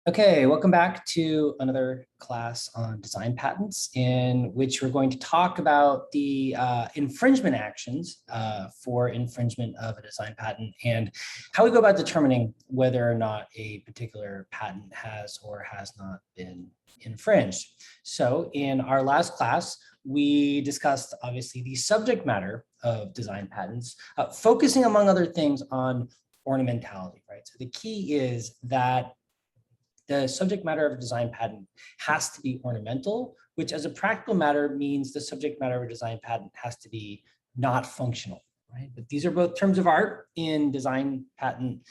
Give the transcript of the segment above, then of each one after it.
Okay, welcome back to another class on design patents in which we're going to talk about the infringement actions for infringement of a design patent and how we go about determining whether or not a particular patent has or has not been infringed. So in our last class, we discussed obviously the subject matter of design patents, focusing among other things on ornamentality, right? So the key is that the subject matter of a design patent has to be ornamental, which as a practical matter means the subject matter of a design patent has to be not functional, right? But these are both terms of art in design patent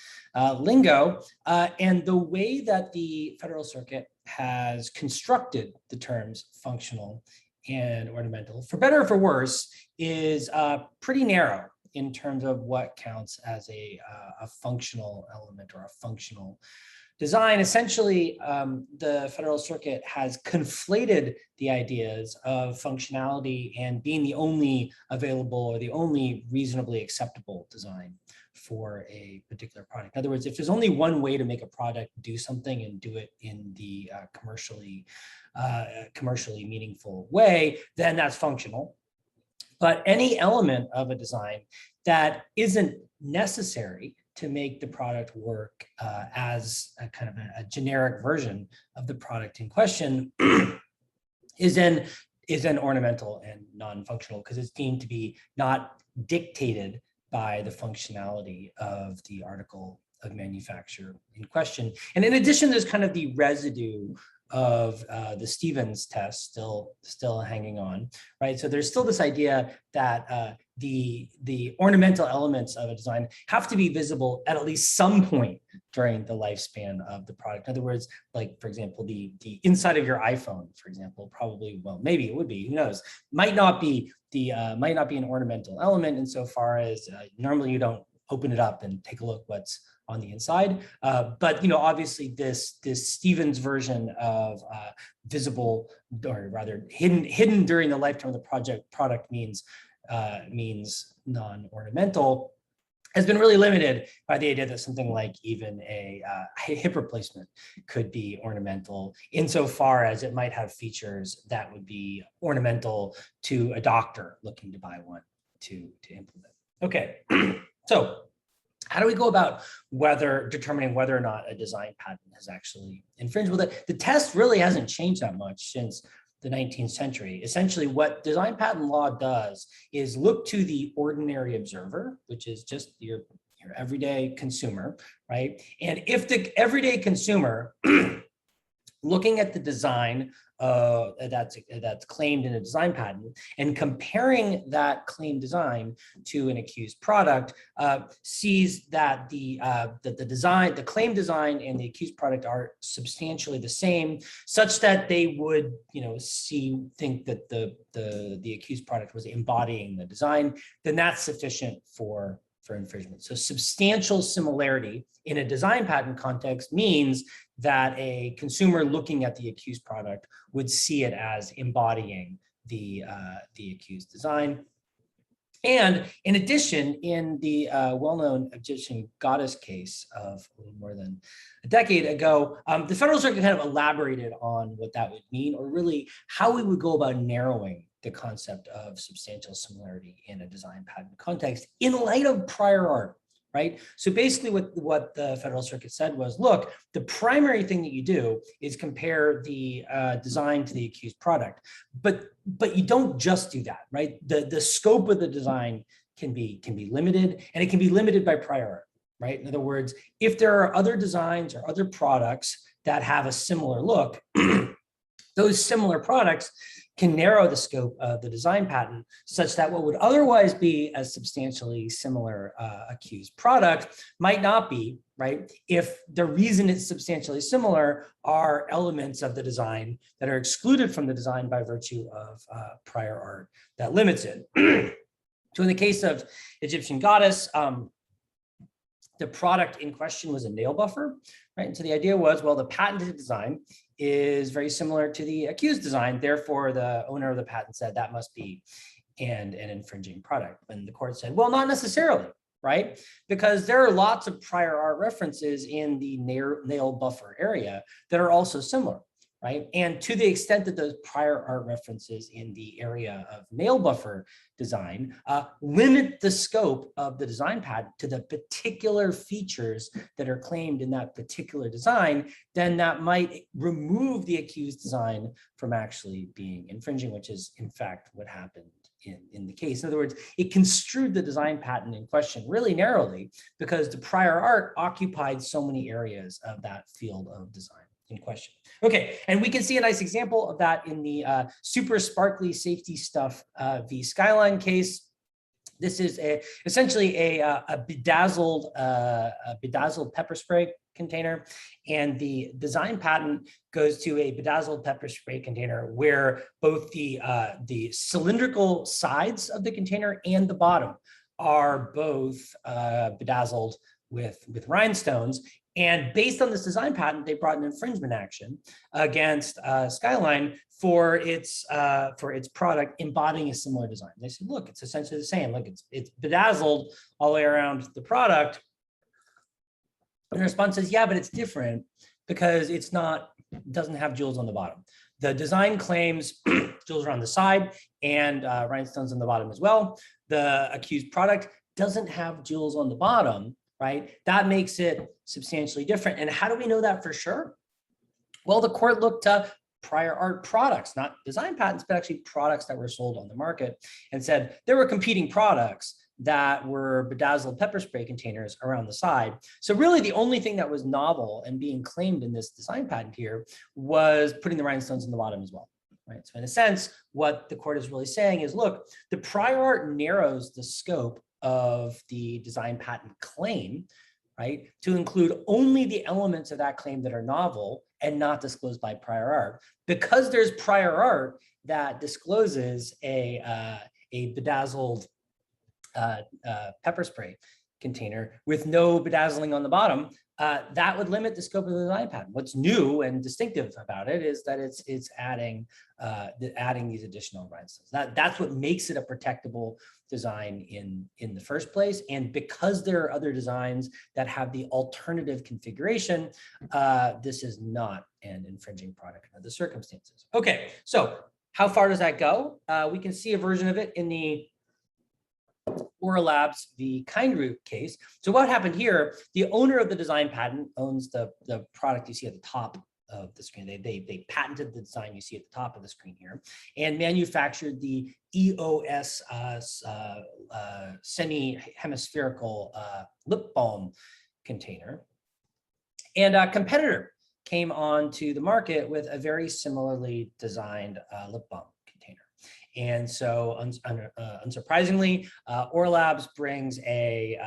lingo. And the way that the Federal Circuit has constructed the terms functional and ornamental, for better or for worse, is pretty narrow in terms of what counts as a functional element or a functional design. Essentially, the Federal Circuit has conflated the ideas of functionality and being the only available or the only reasonably acceptable design for a particular product. In other words, if there's only one way to make a product do something and do it in the commercially meaningful way, then that's functional. But any element of a design that isn't necessary to make the product work as a kind of a generic version of the product in question is then ornamental and non-functional because it's deemed to be not dictated by the functionality of the article of manufacture in question. And in addition, there's kind of the residue of the Stevens test still hanging on, right? So there's still this idea that the ornamental elements of a design have to be visible at least some point during the lifespan of the product. In other words, like for example, the inside of your iPhone, for example, probably, well, maybe it would be, who knows, might not be an ornamental element insofar as normally you don't open it up and take a look what's on the inside. But obviously this Stevens version of visible, or rather hidden during the lifetime of the product means non-ornamental, has been really limited by the idea that something like even a hip replacement could be ornamental insofar as it might have features that would be ornamental to a doctor looking to buy one to implement. Okay, so how do we go about determining whether or not a design patent has actually infringed? Well, the test really hasn't changed that much since the 19th century. Essentially, what design patent law does is look to the ordinary observer, which is just your everyday consumer, right? And if the everyday consumer looking at the design that's claimed in a design patent and comparing that claimed design to an accused product, sees that the claimed design and the accused product are substantially the same, such that they would think that the accused product was embodying the design, then that's sufficient for infringement. So substantial similarity in a design patent context means that a consumer looking at the accused product would see it as embodying the accused design. And in addition, in the well-known Egyptian goddess case of a little more than a decade ago, the Federal Circuit kind of elaborated on what that would mean, or really how we would go about narrowing the concept of substantial similarity in a design patent context in light of prior art, right? So basically what the Federal Circuit said was, look, the primary thing that you do is compare the design to the accused product, but you don't just do that, right? The scope of the design can be limited, and it can be limited by prior art, right? In other words, if there are other designs or other products that have a similar look, those similar products can narrow the scope of the design patent such that what would otherwise be a substantially similar accused product might not be, right? If the reason it's substantially similar are elements of the design that are excluded from the design by virtue of prior art that limits it. So in the case of Egyptian goddess, the product in question was a nail buffer, right? And so the idea was, well, the patented design is very similar to the accused design. Therefore, the owner of the patent said that must be an infringing product. And the court said, well, not necessarily, right? Because there are lots of prior art references in the nail buffer area that are also similar, right? And to the extent that those prior art references in the area of nail buffer design limit the scope of the design patent to the particular features that are claimed in that particular design, then that might remove the accused design from actually being infringing, which is in fact what happened in the case. In other words, it construed the design patent in question really narrowly because the prior art occupied so many areas of that field of design in question. Okay, and we can see a nice example of that in the super sparkly safety stuff v. Skyline case. This is essentially a bedazzled pepper spray container, and the design patent goes to a bedazzled pepper spray container where both the cylindrical sides of the container and the bottom are both bedazzled with rhinestones. And based on this design patent, they brought an infringement action against Skyline for its product embodying a similar design. They said, look, it's essentially the same. Look, it's bedazzled all the way around the product. And the response is, yeah, but it's different because it doesn't have jewels on the bottom. The design claims jewels are on the side and rhinestones on the bottom as well. The accused product doesn't have jewels on the bottom, right? That makes it substantially different. And how do we know that for sure? Well, the court looked at prior art products, not design patents, but actually products that were sold on the market, and said there were competing products that were bedazzled pepper spray containers around the side. So really the only thing that was novel and being claimed in this design patent here was putting the rhinestones on the bottom as well. Right. So in a sense, what the court is really saying is, look, the prior art narrows the scope of the design patent claim, right, to include only the elements of that claim that are novel and not disclosed by prior art. Because there's prior art that discloses a bedazzled pepper spray container with no bedazzling on the bottom, that would limit the scope of the design patent. What's new and distinctive about it is that it's adding these additional rhinestones. That's what makes it a protectable design in the first place. And because there are other designs that have the alternative configuration, this is not an infringing product under the circumstances. Okay, so how far does that go? We can see a version of it in the Oralabs v. Kindroot case. So what happened here, the owner of the design patent owns the product you see at the top of the screen. They patented the design you see at the top of the screen here and manufactured the EOS semi-hemispherical lip balm container. And a competitor came onto the market with a very similarly designed lip balm container. And so unsurprisingly, Oralabs brings a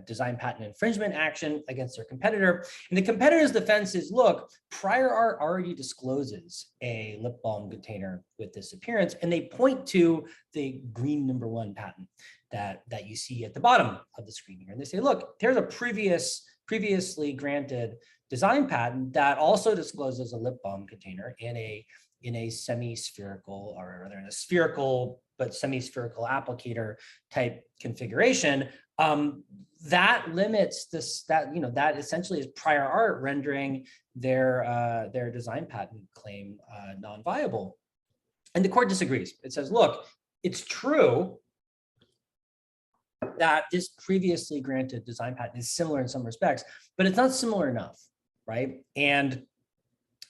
design patent infringement action against their competitor. And the competitor's defense is, look, prior art already discloses a lip balm container with this appearance. And they point to the green #1 patent that you see at the bottom of the screen here. And they say, look, there's a previously granted design patent that also discloses a lip balm container in a semi-spherical, or rather in a spherical but semi-spherical applicator type configuration. That limits this, that essentially is prior art rendering their design patent claim non-viable. And the court disagrees. It says, look, it's true that this previously granted design patent is similar in some respects, but it's not similar enough, right? And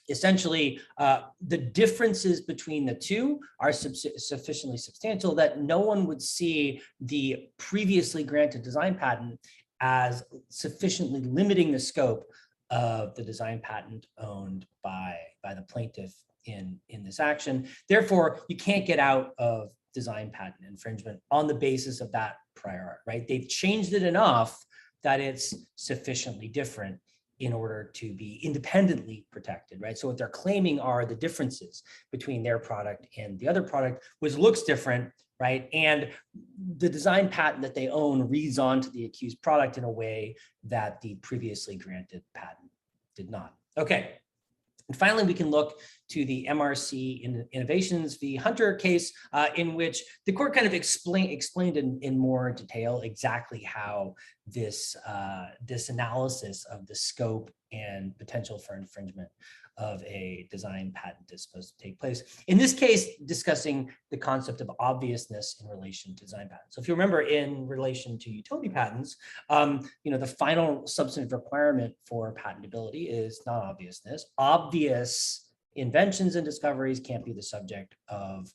essentially, the differences between the two are sufficiently substantial that no one would see the previously granted design patent as sufficiently limiting the scope of the design patent owned by the plaintiff in this action. Therefore, you can't get out of design patent infringement on the basis of that prior art, right? They've changed it enough that it's sufficiently different in order to be independently protected, right? So what they're claiming are the differences between their product and the other product, which looks different, right? And the design patent that they own reads onto the accused product in a way that the previously granted patent did not. Okay, And finally, we can look to the MRC Innovations v. Hunter case, in which the court kind of explained in more detail exactly how this analysis of the scope and potential for infringement of a design patent is supposed to take place. In this case, discussing the concept of obviousness in relation to design patents. So if you remember, in relation to utility patents, the final substantive requirement for patentability is non-obviousness. Obvious inventions and discoveries can't be the subject of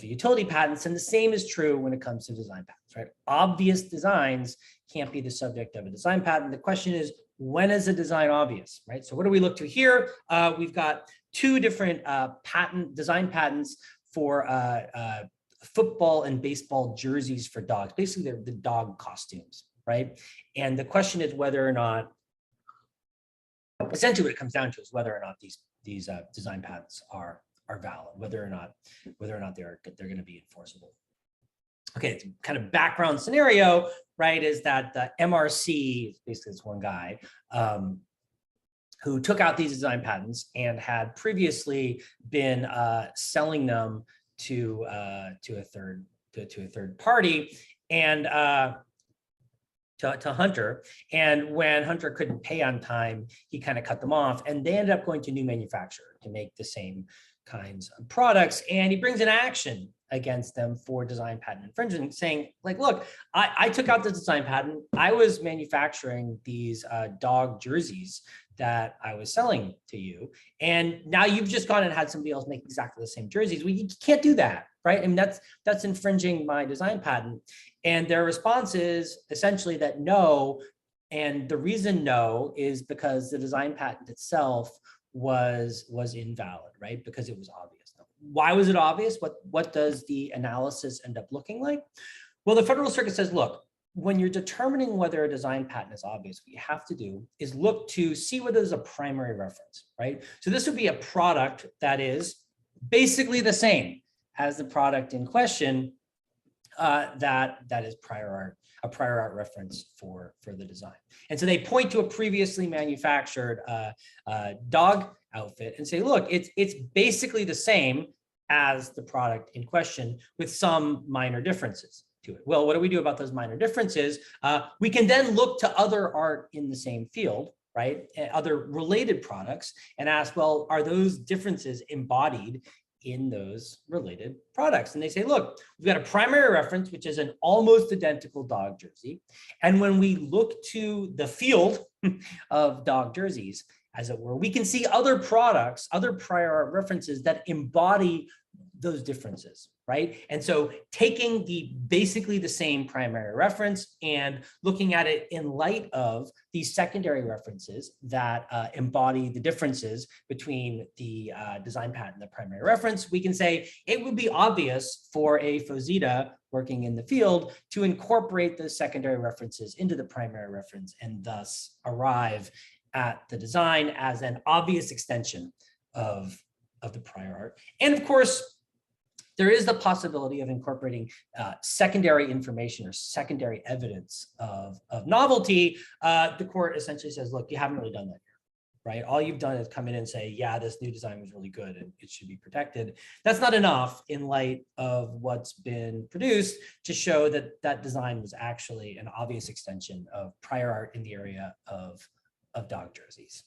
utility patents, and the same is true when it comes to design patents, right? Obvious designs can't be the subject of a design patent. The question is, when is a design obvious, right? So what do we look to here? We've got two different design patents for football and baseball jerseys for dogs. Basically, they're the dog costumes, right? And the question is whether or not, essentially what it comes down to is whether or not these design patents are valid, whether or not they're going to be enforceable. Okay, it's kind of background scenario, right, is that the MRC, basically this one guy, who took out these design patents and had previously been selling them to a third party and to Hunter. And when Hunter couldn't pay on time, he kind of cut them off, and they ended up going to a new manufacturer to make the same kinds of products. And he brings an action against them for design patent infringement, saying, like, look, I took out the design patent. I was manufacturing these dog jerseys that I was selling to you, and now you've just gone and had somebody else make exactly the same jerseys. You can't do that, right? I mean, that's infringing my design patent. And their response is essentially that no, and the reason no is because the design patent itself was invalid, right? Because it was obvious. Why was it obvious? What does the analysis end up looking like? Well, the Federal Circuit says, look, when you're determining whether a design patent is obvious, what you have to do is look to see whether there's a primary reference, right? So this would be a product that is basically the same as the product in question, that is a prior art reference for the design. And so they point to a previously manufactured dog outfit and say, look, it's basically the same as the product in question with some minor differences to it. Well, what do we do about those minor differences? We can then look to other art in the same field, right? Other related products, and ask, well, are those differences embodied in those related products? And they say, look, we've got a primary reference, which is an almost identical dog jersey. And when we look to the field of dog jerseys, as it were, we can see other products, other prior art references that embody those differences, right? And so taking basically the same primary reference and looking at it in light of these secondary references that embody the differences between the design patent and the primary reference, we can say it would be obvious for a FOSITA working in the field to incorporate those secondary references into the primary reference and thus arrive at the design as an obvious extension of the prior art. And of course, there is the possibility of incorporating secondary information or secondary evidence of novelty. The court essentially says, look, you haven't really done that here, right? All you've done is come in and say, yeah, this new design was really good and it should be protected. That's not enough in light of what's been produced to show that that design was actually an obvious extension of prior art in the area of dog jerseys.